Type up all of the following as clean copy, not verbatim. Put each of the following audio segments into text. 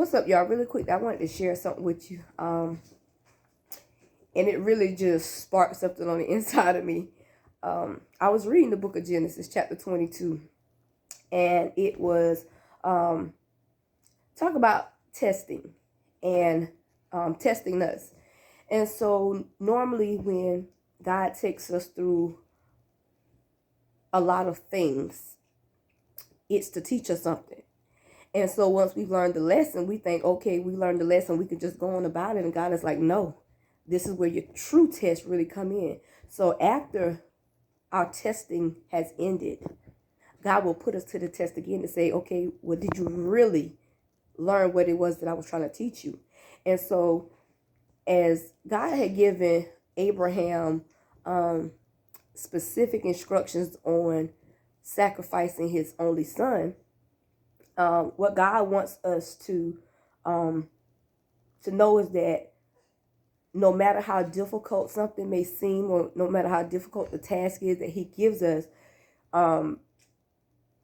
What's up, y'all? Really quick, I wanted to share something with you. And it really just sparked something on the inside of me. I was reading the book of Genesis, chapter 22, and it was talk about testing and testing us. And so normally when God takes us through a lot of things, it's to teach us something. And so once we've learned the lesson, we think, okay, we learned the lesson, we can just go on about it. And God is like, no, this is where your true test really come in. So after our testing has ended, God will put us to the test again to say, okay, well, did you really learn what it was that I was trying to teach you? And so as God had given Abraham specific instructions on sacrificing his only son, what God wants us to know is that no matter how difficult something may seem, or no matter how difficult the task is that He gives us,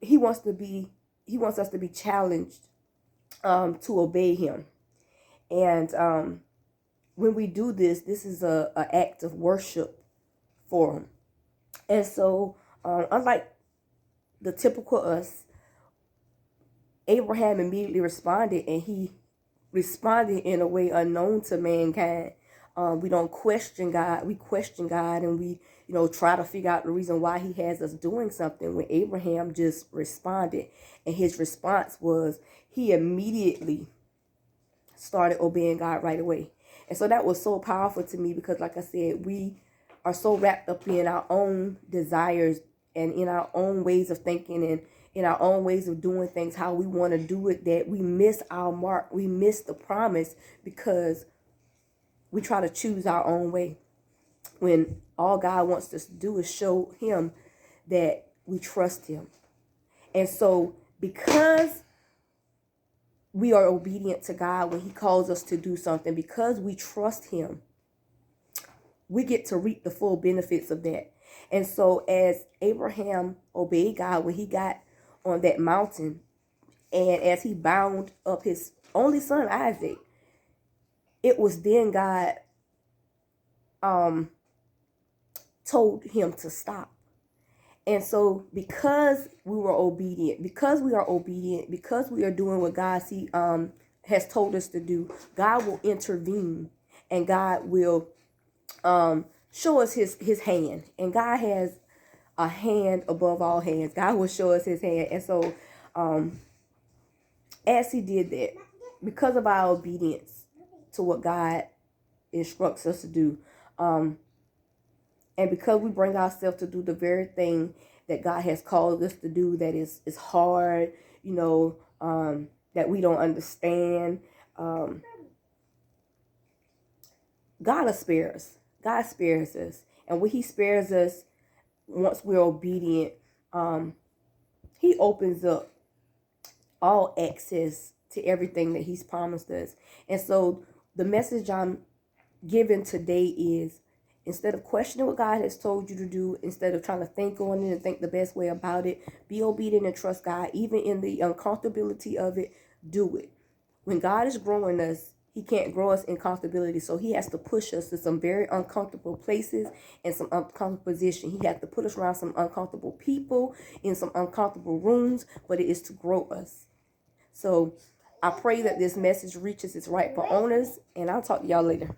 He wants us to be challenged to obey Him. And when we do this, this is a act of worship for Him. And so, unlike the typical us, Abraham immediately responded, and he responded in a way unknown to mankind. We don't question God. We question God, and we, try to figure out the reason why He has us doing something. When Abraham just responded, and his response was he immediately started obeying God right away. And so that was so powerful to me because, like I said, we are so wrapped up in our own desires and in our own ways of thinking and in our own ways of doing things, how we want to do it, that we miss our mark. We miss the promise because we try to choose our own way, when all God wants us to do is show Him that we trust Him. And so because we are obedient to God when He calls us to do something, because we trust Him, we get to reap the full benefits of that. And so as Abraham obeyed God when he got on that mountain, and as he bound up his only son Isaac, it was then God told him to stop. And so because we were obedient, because we are obedient, because we are doing what God has told us to do, God will intervene, and God will show us his hand. And God has a hand above all hands. God will show us His hand. And so as He did that, because of our obedience to what God instructs us to do, and because we bring ourselves to do the very thing that God has called us to do, that is hard, that we don't understand, God will spare us. God spares us. And when He spares us, once we're obedient, He opens up all access to everything that He's promised us. And so the message I'm giving today is, instead of questioning what God has told you to do, instead of trying to think on it and think the best way about it, be obedient and trust God. Even in the uncomfortability of it, do it. When God is growing us, He can't grow us in comfortability. So He has to push us to some very uncomfortable places and some uncomfortable positions. He has to put us around some uncomfortable people, in some uncomfortable rooms, but it is to grow us. So I pray that this message reaches its rightful owners, and I'll talk to y'all later.